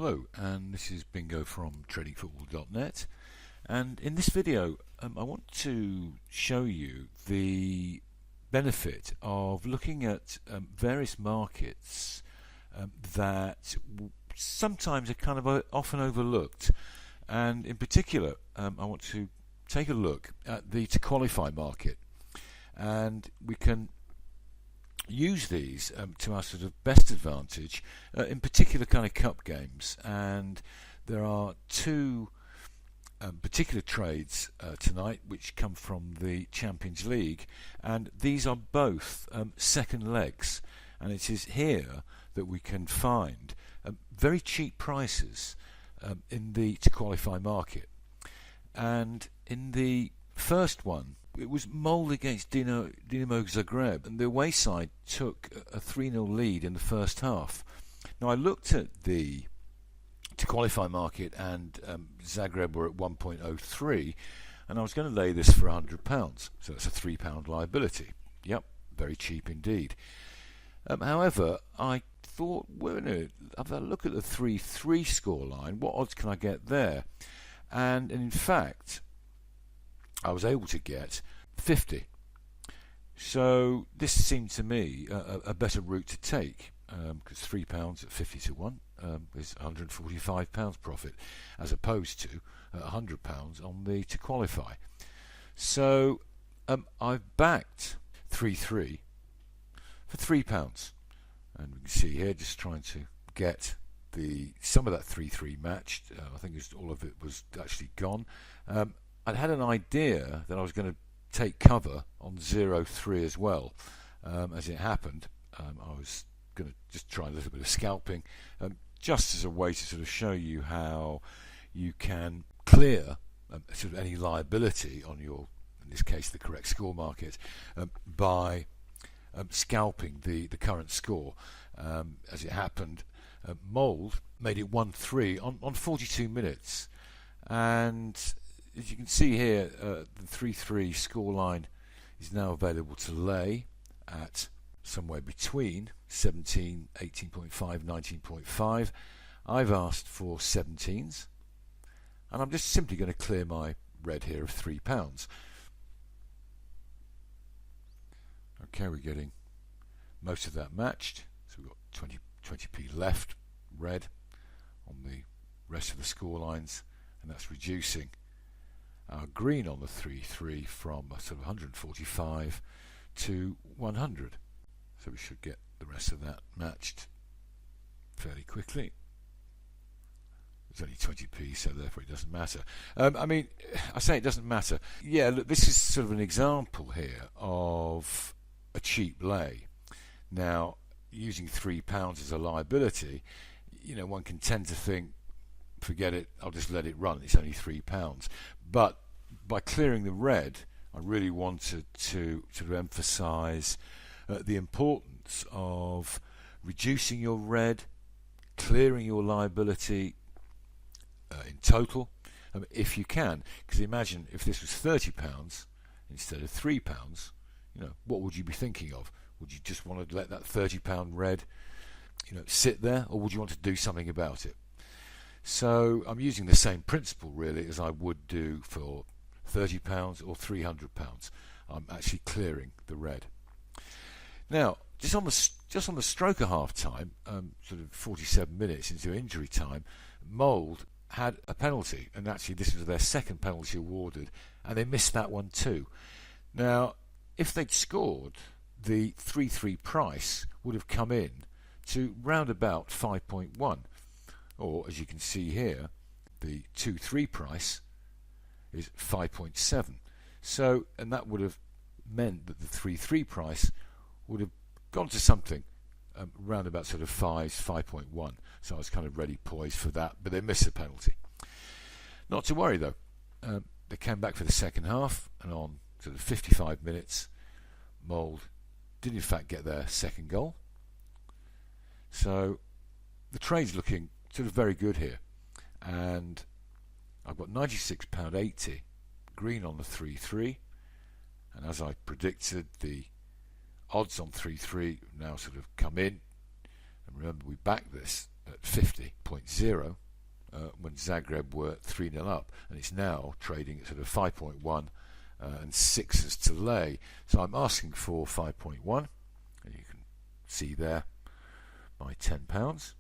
Hello, and this is Bingo from tradingfootball.net, and in this video I want to show you the benefit of looking at various markets that sometimes are kind of often overlooked, and in particular I want to take a look at the to qualify market, and we can use these to our sort of best advantage in particular kind of cup games. And there are two particular trades tonight which come from the Champions League, and these are both second legs, and it is here that we can find very cheap prices in the to qualify market. And in the first one, it was Molde against Dinamo Zagreb, and the away side took a 3-0 lead in the first half. Now I looked at the to qualify market, and Zagreb were at 1.03, and I was going to lay this for £100, so that's a £3 liability. Yep, very cheap indeed. However, I thought, well, have a look at the 3-3 scoreline. What odds can I get there? And in fact, I was able to get 50. So this seemed to me a better route to take, because £3 at 50 to 1 is £145 profit, as opposed to £100 on the to qualify. So I've backed 3-3 for £3, and we can see here, just trying to get some of that 3-3 matched. I think all of it was actually gone. I'd had an idea that I was going to take cover on 0-3 as well. As it happened, I was going to just try a little bit of scalping, just as a way to sort of show you how you can clear sort of any liability on your, in this case, the correct score market, by scalping the current score. As it happened, Molde made it 1-3 on 42 minutes, and as you can see here, the 3-3 scoreline is now available to lay at somewhere between 17, 18.5, 19.5. I've asked for 17s, and I'm just simply going to clear my red here of £3. Okay, we're getting most of that matched, so we've got 20p left red on the rest of the scorelines, and that's reducing our green on the 3-3 from sort of 145 to 100. So we should get the rest of that matched fairly quickly. There's only 20p, so therefore it doesn't matter. I mean, I say it doesn't matter. Yeah, look, this is sort of an example here of a cheap lay. Now, using £3 as a liability, one can tend to think, forget it, I'll just let it run, it's only £3. But by clearing the red, I really wanted to sort of emphasize the importance of reducing your red, clearing your liability in total, if you can. Because imagine if this was £30 instead of £3, what would you be thinking of? Would you just want to let that £30 red sit there, or would you want to do something about it? So I'm using the same principle really as I would do for £30 or £300. I'm actually clearing the red. Now, just on the stroke of half time, sort of 47 minutes into injury time, Molde had a penalty, and actually this was their second penalty awarded, and they missed that one too. Now, if they'd scored, the 3-3 price would have come in to round about 5.1. Or, as you can see here, the 2-3 price is 5.7. So, and that would have meant that the 3-3 price would have gone to something around about sort of 5.1. So I was kind of ready, poised for that, but they missed the penalty. Not to worry though. They came back for the second half, and on sort of 55 minutes, Molde did in fact get their second goal. So the trade's looking sort of very good here, and I've got £96.80 green on the 3-3, and as I predicted, the odds on 3-3 now sort of come in, and remember we backed this at 50.0 when Zagreb were 3-0 up, and it's now trading at sort of 5.1 and 6 to lay. So I'm asking for 5.1, and you can see there my £10.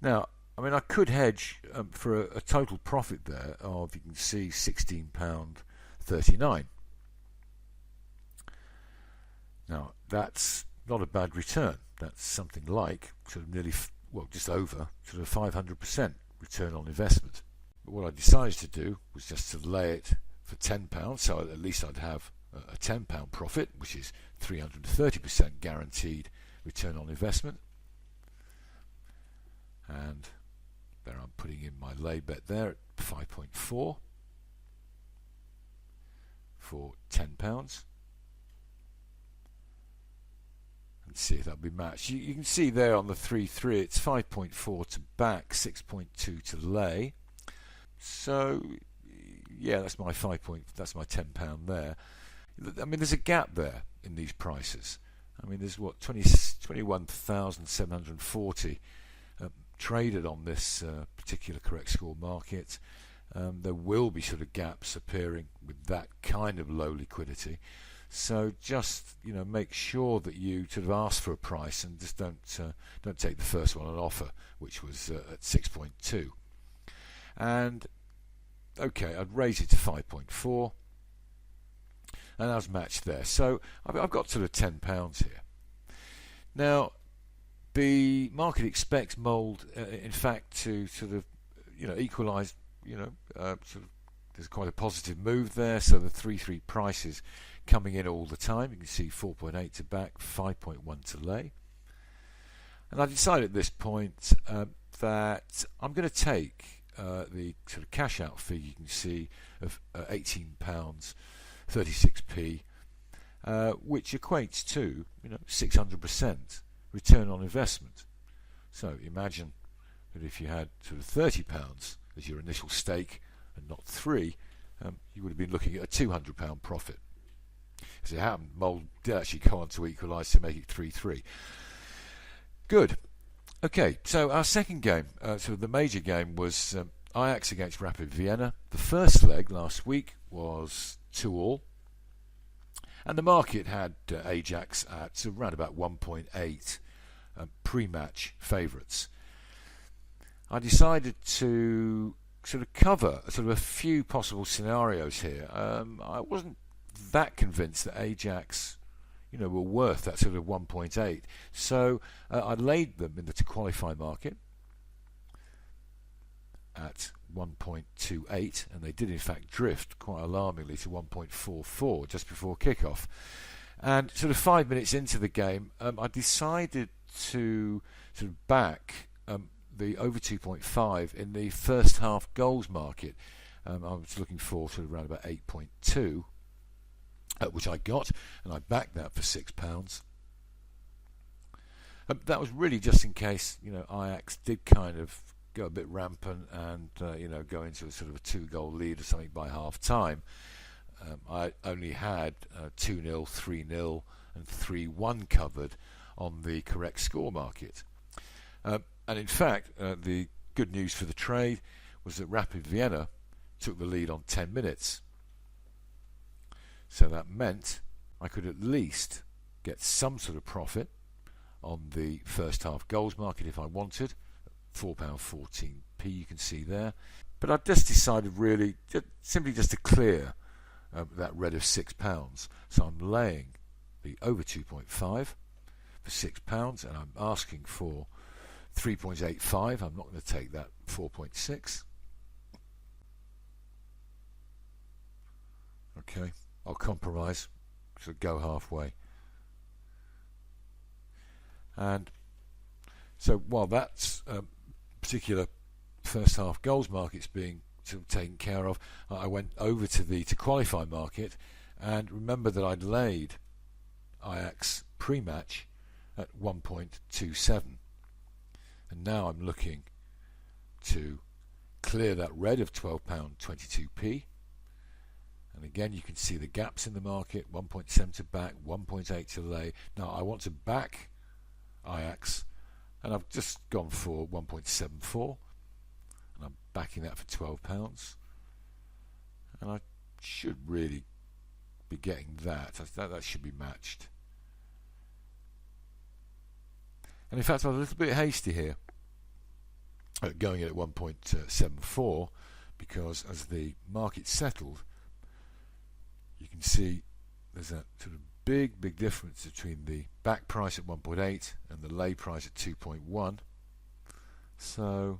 Now, I mean, I could hedge for a total profit there of, you can see, £16.39. Now, that's not a bad return. That's something like sort of nearly, well, just over sort of 500% return on investment. But what I decided to do was just to lay it for £10, so at least I'd have a £10 profit, which is 330% guaranteed return on investment. And there I'm putting in my lay bet there at 5.4 for £10. And see if that'll be matched. You can see there on the 3-3 it's 5.4 to back, 6.2 to lay. So yeah, that's my that's my £10 there. I mean, there's a gap there in these prices. I mean, there's what, 21,740 traded on this particular correct score market. There will be sort of gaps appearing with that kind of low liquidity. So just, you know, make sure that you sort of ask for a price and just don't take the first one on offer, which was at 6.2. And okay, I'd raise it to 5.4, and I was matched there. So I've got sort of £10 here. Now, the market expects Molde, in fact, to sort of, you know, equalise. You know, sort of, there's quite a positive move there. So the 3-3 prices coming in all the time. You can see 4.8 to back, 5.1 to lay. And I decided at this point that I'm going to take the sort of cash out fee you can see of £18.36p, which equates to, you know, 600% return on investment. So imagine that if you had sort of £30 as your initial stake and not 3, you would have been looking at a £200 profit. As it happened, Molde did actually go on to equalise to make it 3-3. Good. Okay, so our second game, sort of the major game, was Ajax against Rapid Vienna. The first leg last week was 2-2, and the market had Ajax at around about 1.8 pre-match favourites. I decided to sort of cover sort of a few possible scenarios here. I wasn't that convinced that Ajax, you know, were worth that sort of 1.8. So I laid them in the to qualify market at 1.28, and they did in fact drift quite alarmingly to 1.44 just before kickoff. And sort of 5 minutes into the game, I decided to sort of back the over 2.5 in the first half goals market. I was looking for sort of around about 8.2. Which I got, and I backed that for £6. That was really just in case, you know, Ajax did kind of go a bit rampant and you know, go into a sort of a 2-goal lead or something by half time. I only had 2-0, 3-0 and 3-1 covered on the correct score market. And in fact, the good news for the trade was that Rapid Vienna took the lead on 10 minutes. So that meant I could at least get some sort of profit on the first half goals market if I wanted. £4.14p you can see there. But I just decided really simply just to clear that red of £6. So I'm laying the over 2.5 for £6, and I'm asking for 3.85. I'm not going to take that 4.6. Okay. I'll compromise, so go halfway. And so while that's particular first half goals market's being sort of taken care of, I went over to the to qualify market, and remember that I'd laid Ajax pre-match at 1.27, and now I'm looking to clear that red of £12.22p. And again, you can see the gaps in the market, 1.7 to back, 1.8 to lay. Now, I want to back Ajax and I've just gone for 1.74, and I'm backing that for £12, and I should really be getting that. That should be matched. And in fact, I'm a little bit hasty here, going in at 1.74, because as the market settled, you can see there's a sort of big difference between the back price at 1.8 and the lay price at 2.1. So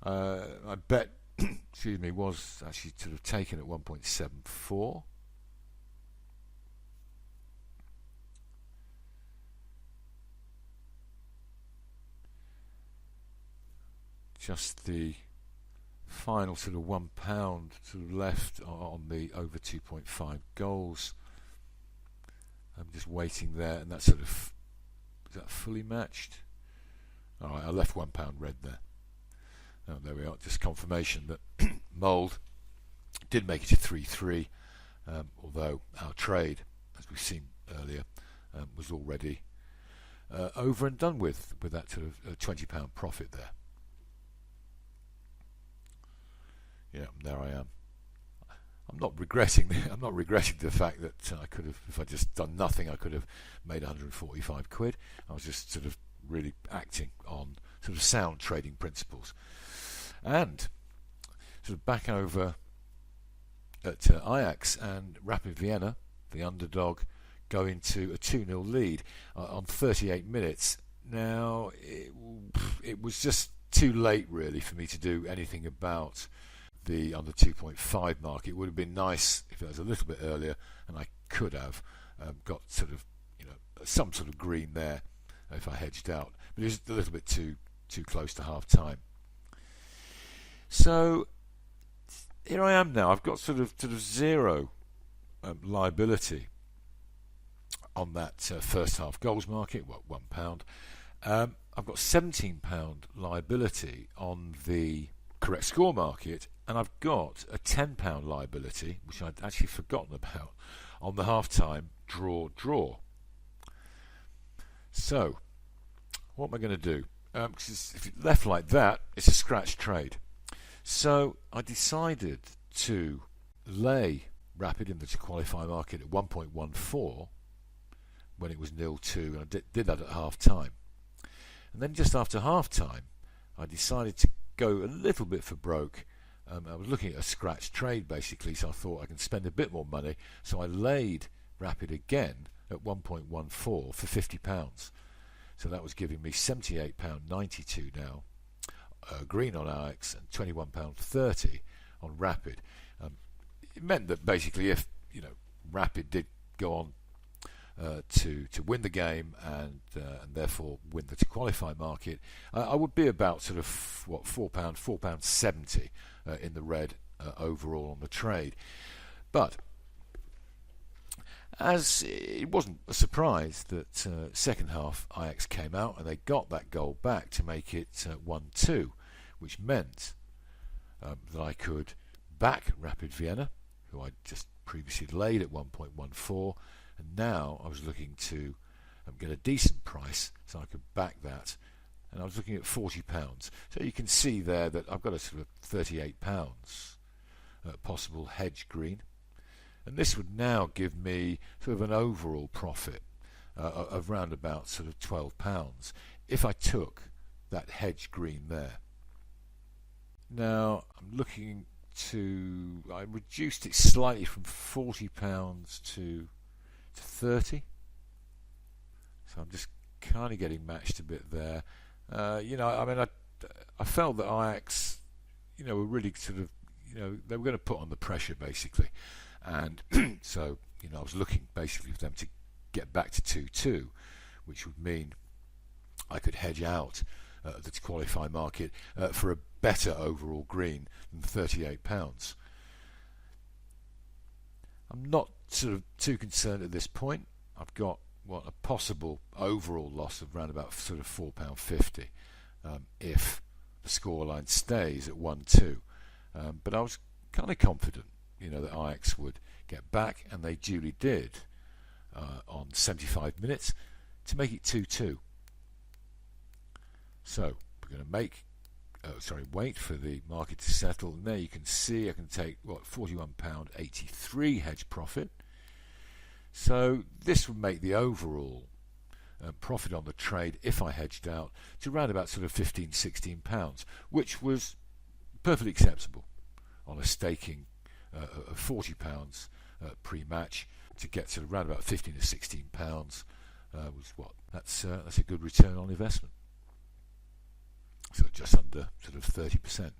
I bet excuse me, was actually sort of taken at 1.74. Just the final sort of £1 sort of left on the over 2.5 goals. I'm just waiting there, and that's sort of, is that fully matched? Alright, I left £1 red there. Oh, there we are, just confirmation that Molde did make it to 3-3, although our trade, as we've seen earlier, was already over and done with that sort of £20 profit there. Yeah, there I am. I'm not regretting the fact that I could have, if I just done nothing, I could have made 145 quid. I was just sort of really acting on sort of sound trading principles. And sort of back over at Ajax and Rapid Vienna, the underdog, go into a 2-0 lead on 38 minutes. Now, it was just too late really for me to do anything about the under 2.5 mark. It would have been nice if it was a little bit earlier, and I could have got sort of, you know, some sort of green there if I hedged out, but it was a little bit too close to half time. So here I am now. I've got sort of zero liability on that first half goals market. Well, £1. I've got £17 liability on the correct score market, and I've got a £10 liability, which I'd actually forgotten about, on the half-time draw. So, what am I going to do? Because if it's left like that, it's a scratch trade. So, I decided to lay Rapid in the to qualify market at 1.14 when it was 0-2, and I did that at half-time. And then just after half-time, I decided to go a little bit for broke. I was looking at a scratch trade basically, so I thought I can spend a bit more money, so I laid Rapid again at 1.14 for £50. So that was giving me £78.92 now, green on Ajax, and £21.30 on Rapid. It meant that basically if, you know, Rapid did go on to win the game and therefore win the to qualify market, I would be about sort of what, £4.70 in the red overall on the trade. But as it wasn't a surprise that second half Ajax came out and they got that goal back to make it 1-2, which meant that I could back Rapid Vienna, who I just previously laid at 1.14, and now I was looking to get a decent price so I could back that, and I was looking at £40. So you can see there that I've got a sort of £38 possible hedge green, and this would now give me sort of an overall profit of round about sort of £12 if I took that hedge green there. Now I'm looking to, I reduced it slightly from £40 to 30, so I'm just kind of getting matched a bit there. You know, I mean, I felt that Ajax, you know, were really sort of, you know, they were going to put on the pressure basically, and so, you know, I was looking basically for them to get back to 2-2, which would mean I could hedge out the to qualify market for a better overall green than £38. I'm not sort of too concerned at this point. I've got a possible overall loss of around about sort of £4.50 if the scoreline stays at 1-2. But I was kind of confident, you know, that Ajax would get back, and they duly did on 75 minutes to make it 2-2. So we're going to wait for the market to settle, and there you can see I can take £41.83 hedge profit. So this would make the overall profit on the trade, if I hedged out, to around about sort of £15-16, which was perfectly acceptable on a staking of £40 pre-match. To get to around about £15 to £16 was what? That's a good return on investment. So just under sort of 30%.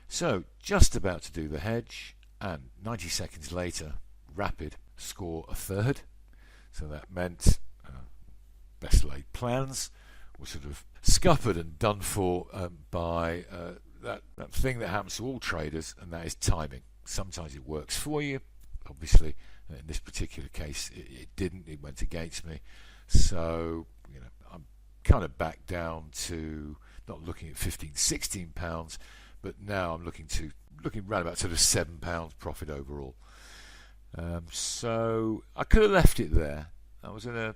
So just about to do the hedge, and 90 seconds later, Rapid score a third. So that meant best laid plans were sort of scuppered and done for by that thing that happens to all traders, and that is timing. Sometimes it works for you. Obviously, in this particular case, it didn't. It went against me. So, I'm kind of back down to not looking at £15-16, but now I'm looking around about sort of £7 profit overall. So I could have left it there. I was in I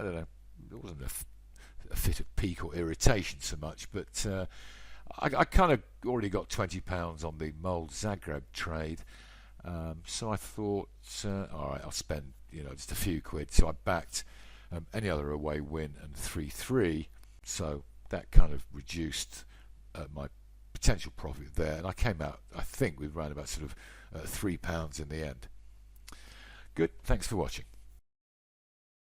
don't know, it wasn't a fit of pique or irritation so much, but I kind of already got £20 on the Molde Zagreb trade. So I thought, all right, I'll spend just a few quid. So I backed any other away win and 3-3. So that kind of reduced my potential profit there, and I came out, I think, with around about sort of £3 in the end. Good. Thanks for watching.